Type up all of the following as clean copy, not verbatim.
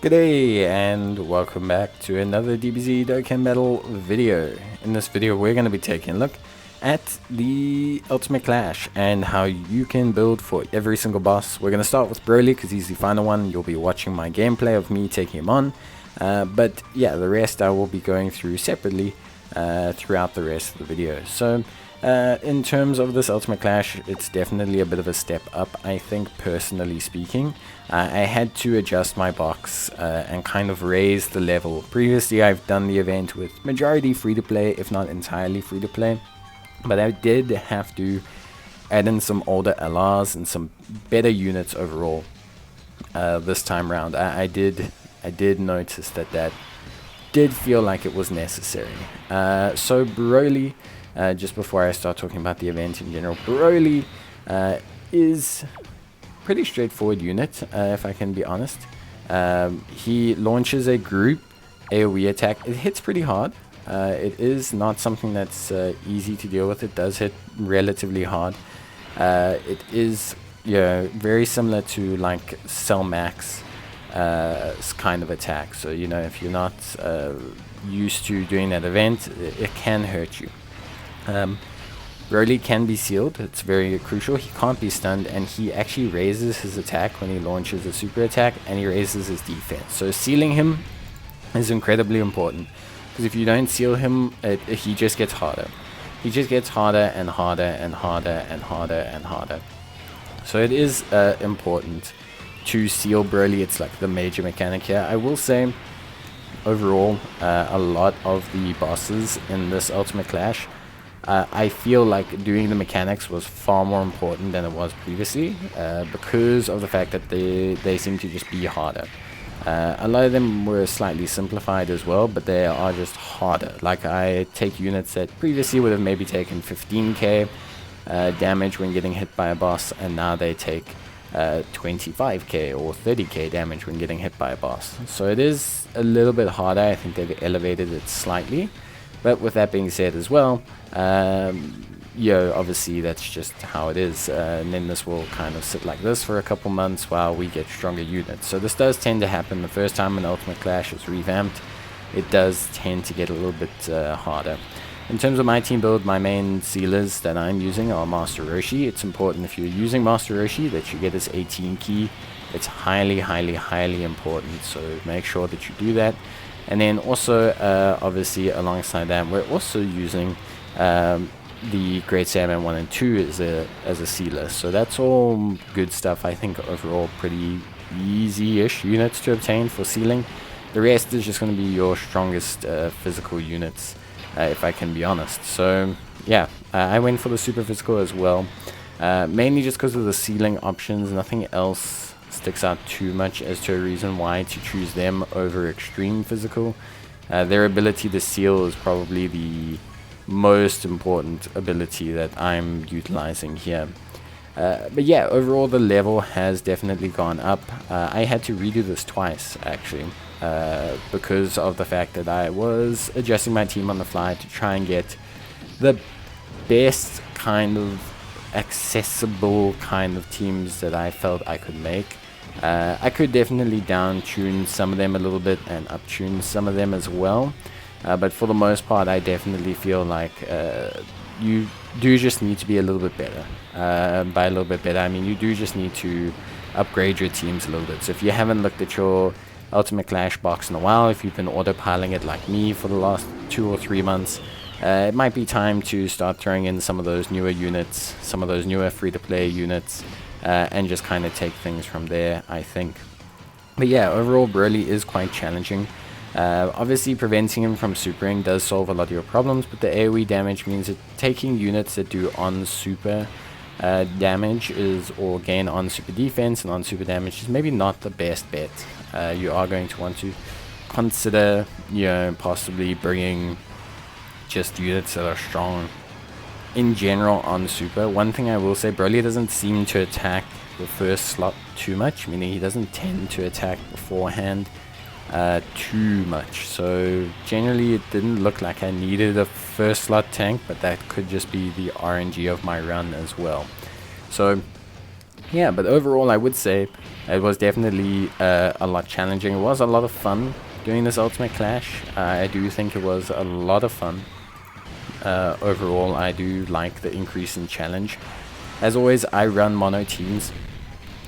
G'day and welcome back to another Dbz Dokkan Battle video. In this video we're going to be taking a look at the Ultimate Clash and how you can build for every single boss. We're going to start with Broly because he's the final one. You'll be watching my gameplay of me taking him on. But yeah, the rest I will be going through separately throughout the rest of the video. So in terms of this Ultimate Clash, it's definitely a bit of a step up, I think, personally speaking. I had to adjust my box and kind of raise the level. Previously, I've done the event with majority free-to-play, if not entirely free-to-play. But I did have to add in some older LRs and some better units overall this time around. I did notice that did feel like it was necessary. So Broly, just before I start talking about the event in general, Broly is pretty straightforward unit, if I can be honest. He launches a group AoE attack. It hits pretty hard. It is not something that's easy to deal with. It does hit relatively hard. It is very similar to like Cell Max kind of attack. So if you're not used to doing that event, it can hurt you. Broly can be sealed. It's very crucial. He can't be stunned, and he actually raises his attack when he launches a super attack, and he raises his defense. So sealing him is incredibly important, because if you don't seal him, he just gets harder. He just gets harder and harder and harder and harder and harder. So it is important to seal Broly. It's like the major mechanic here. I will say, overall, a lot of the bosses in this Ultimate Clash, I feel like doing the mechanics was far more important than it was previously, because of the fact that they seem to just be harder. A lot of them were slightly simplified as well, but they are just harder. Like, I take units that previously would have maybe taken 15k damage when getting hit by a boss, and now they take 25k or 30k damage when getting hit by a boss. So it is a little bit harder. I think they've elevated it slightly. But with that being said as well, obviously that's just how it is. And then this will kind of sit like this for a couple months while we get stronger units. So this does tend to happen the first time an Ultimate Clash is revamped. It does tend to get a little bit harder. In terms of my team build, my main sealers that I'm using are Master Roshi. It's important if you're using Master Roshi that you get his 18 key. It's highly, highly, highly important. So make sure that you do that. And then also, obviously, alongside that, we're also using the Great Saiyaman 1 and 2 as a sealer. So that's all good stuff. I think overall pretty easy-ish units to obtain for sealing. The rest is just going to be your strongest physical units, if I can be honest. So yeah, I went for the super physical as well, mainly just because of the sealing options. Nothing else sticks out too much as to a reason why to choose them over extreme physical. Their ability to seal is probably the most important ability that I'm utilizing here. But yeah, overall the level has definitely gone up. I had to redo this twice actually, because of the fact that I was adjusting my team on the fly to try and get the best kind of accessible kind of teams that I felt I could make. I could definitely down tune some of them a little bit and up tune some of them as well, but for the most part I definitely feel like you do just need to be a little bit better. By a little bit better I mean you do just need to upgrade your teams a little bit. So if you haven't looked at your Ultimate Clash box in a while, if you've been autopiling it like me for the last 2 or 3 months, it might be time to start throwing in some of those newer units, some of those newer free-to-play units, and just kind of take things from there, I think. But yeah, overall Broly is quite challenging. Obviously preventing him from supering does solve a lot of your problems, but the AoE damage means that taking units that do on super damage or gain on super defense and on super damage is maybe not the best bet. You are going to want to consider, possibly bringing just units that are strong in general on super. One thing I will say, Broly doesn't seem to attack the first slot too much, meaning he doesn't tend to attack beforehand too much. So generally it didn't look like I needed a first slot tank, but that could just be the RNG of my run as well. So Yeah, but overall I would say it was definitely a lot challenging. It was a lot of fun doing this Ultimate Clash. I do think it was a lot of fun. Overall, I do like the increase in challenge. As always, I run mono teams.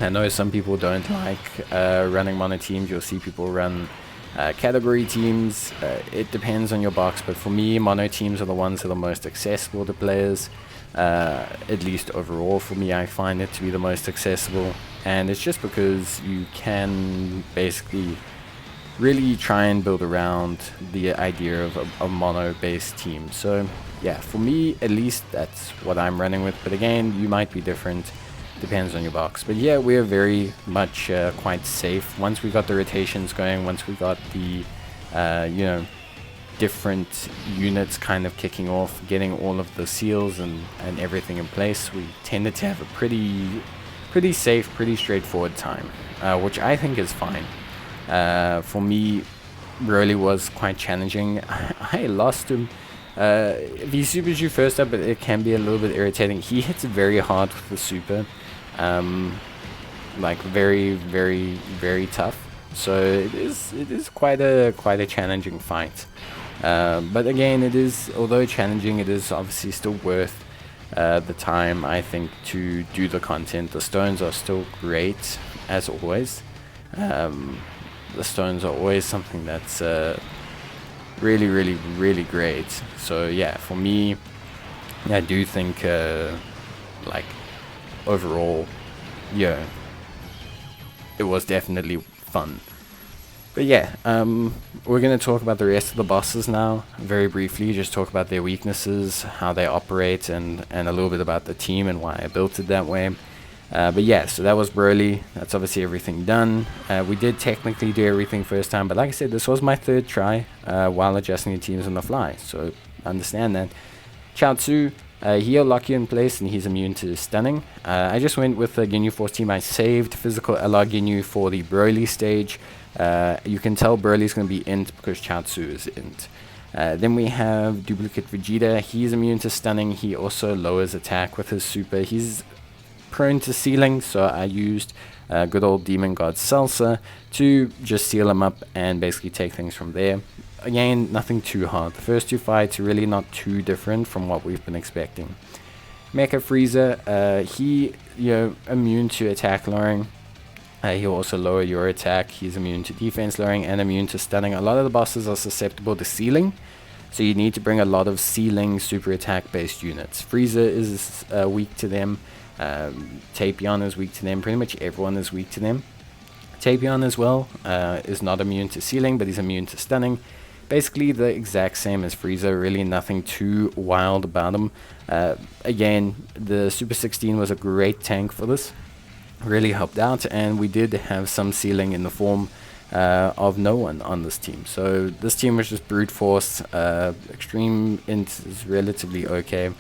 I know some people don't like running mono teams. You'll see people run category teams. It depends on your box, but for me, mono teams are the ones that are most accessible to players. At least overall, for me, I find it to be the most accessible. And it's just because you can basically really try and build around the idea of a mono-based team. So yeah, for me at least, that's what I'm running with. But again, you might be different, depends on your box. But yeah, we're very much quite safe. Once we got the rotations going, once we got the you know, different units kind of kicking off, getting all of the seals and everything in place, we tended to have a pretty safe, pretty straightforward time, which I think is fine. For me, Broly was quite challenging. I lost him. If he supers you first up, it can be a little bit irritating. He hits very hard with the super. Like very, very, very tough. So it is quite a challenging fight. But again, although challenging, it is obviously still worth the time, I think, to do the content. The stones are still great, as always. The stones are always something that's really, really, really great. So yeah, for me, I do think like overall, yeah, it was definitely fun. But yeah, we're going to talk about the rest of the bosses now, very briefly, just talk about their weaknesses, how they operate, and a little bit about the team and why I built it that way. But yeah, so that was Broly. That's obviously everything done. We did technically do everything first time, but like I said, this was my third try while adjusting the teams on the fly, so understand that. Chaozu, he'll lock you in place and he's immune to stunning. I just went with the Ginyu Force team. I saved physical LR Ginyu for the Broly stage. You can tell Broly's going to be int because Chaozu is int. Then we have Duplicate Vegeta. He's immune to stunning. He also lowers attack with his super. He's prone to sealing, so I used good old Demon God Salsa to just seal him up and basically take things from there. Again, nothing too hard. The first two fights are really not too different from what we've been expecting. Mecha Frieza, he, immune to attack lowering. He'll also lower your attack. He's immune to defense lowering and immune to stunning. A lot of the bosses are susceptible to sealing, so you need to bring a lot of sealing super attack based units. Frieza is weak to them. Tapion is weak to them. Pretty much everyone is weak to them. Tapion as well is not immune to sealing, but he's immune to stunning. Basically the exact same as Frieza, really nothing too wild about him. Again, the Super 16 was a great tank for this. Really helped out, and we did have some sealing in the form of no one on this team. So this team was just brute force. Extreme int is relatively okay.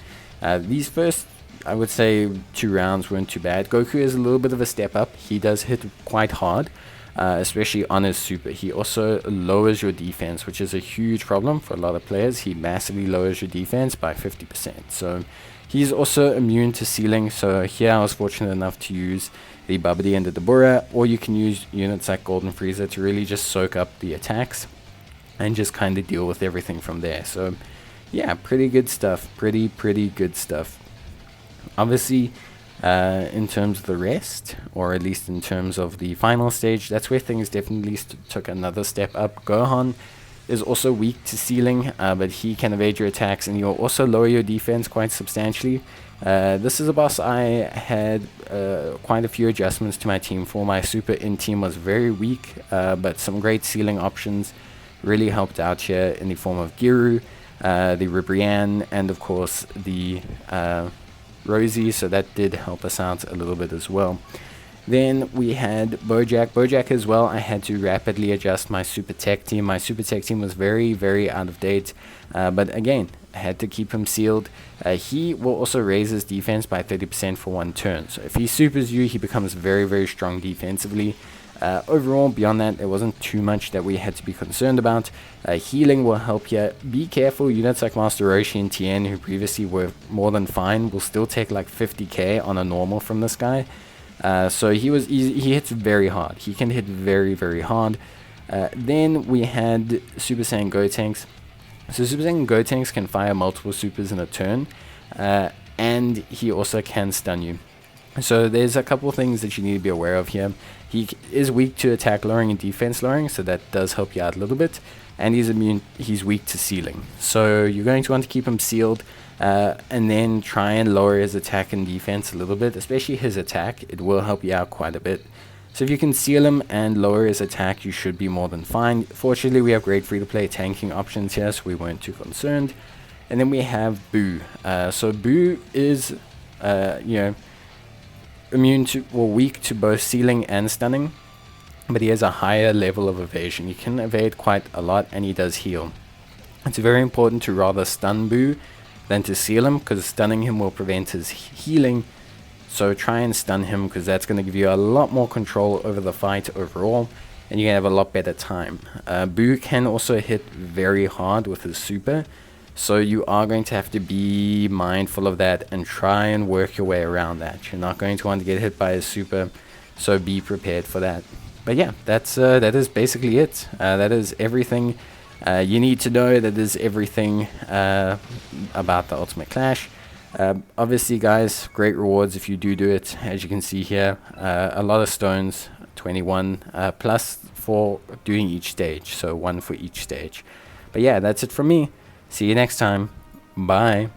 These first, I would say, 2 rounds weren't too bad. Goku is a little bit of a step up. He does hit quite hard, especially on his super. He also lowers your defense, which is a huge problem for a lot of players. He massively lowers your defense by 50%. So he's also immune to sealing. So here I was fortunate enough to use the Babidi and the Dabura, or you can use units like Golden Frieza to really just soak up the attacks and just kind of deal with everything from there. So yeah, pretty good stuff. Pretty good stuff. Obviously, in terms of the rest, or at least in terms of the final stage, that's where things definitely took another step up. Gohan is also weak to sealing, but he can evade your attacks, and he'll also lower your defense quite substantially. This is a boss I had quite a few adjustments to my team for. My super in team was very weak, but some great sealing options really helped out here in the form of Giru, the Ribrianne, and of course the Rosie, so that did help us out a little bit as well. Then we had Bojack as well. I had to rapidly adjust my super tech team. My super tech team was very out of date, but again, I had to keep him sealed. He will also raise his defense by 30% for 1 turn, so if he supers you, he becomes very strong defensively. Overall, beyond that, there wasn't too much that we had to be concerned about. Healing will help here. Be careful, units like Master Roshi and Tien, who previously were more than fine, will still take like 50k on a normal from this guy. So he hits very hard. He can hit very, very hard. Then we had Super Saiyan Gotenks. So Super Saiyan Gotenks can fire multiple supers in a turn, and he also can stun you. So there's a couple things that you need to be aware of here. He is weak to attack lowering and defense lowering, so that does help you out a little bit. And he's weak to sealing. So you're going to want to keep him sealed, and then try and lower his attack and defense a little bit, especially his attack. It will help you out quite a bit. So if you can seal him and lower his attack, you should be more than fine. Fortunately, we have great free-to-play tanking options here, so we weren't too concerned. And then we have Boo. So Boo is, immune to, or weak to both sealing and stunning, but he has a higher level of evasion. He can evade quite a lot, and he does heal. It's very important to rather stun Boo than to seal him, because stunning him will prevent his healing. So try and stun him, because that's going to give you a lot more control over the fight overall, and you can have a lot better time. Boo can also hit very hard with his super, so you are going to have to be mindful of that and try and work your way around that. You're not going to want to get hit by his super, so be prepared for that. But yeah, that is basically it. That is everything you need to know. That is everything about the Ultimate Clash. Obviously, guys, great rewards if you do it. As you can see here, a lot of stones, 21 plus for doing each stage, so 1 for each stage. But yeah, that's it from me. See you next time. Bye.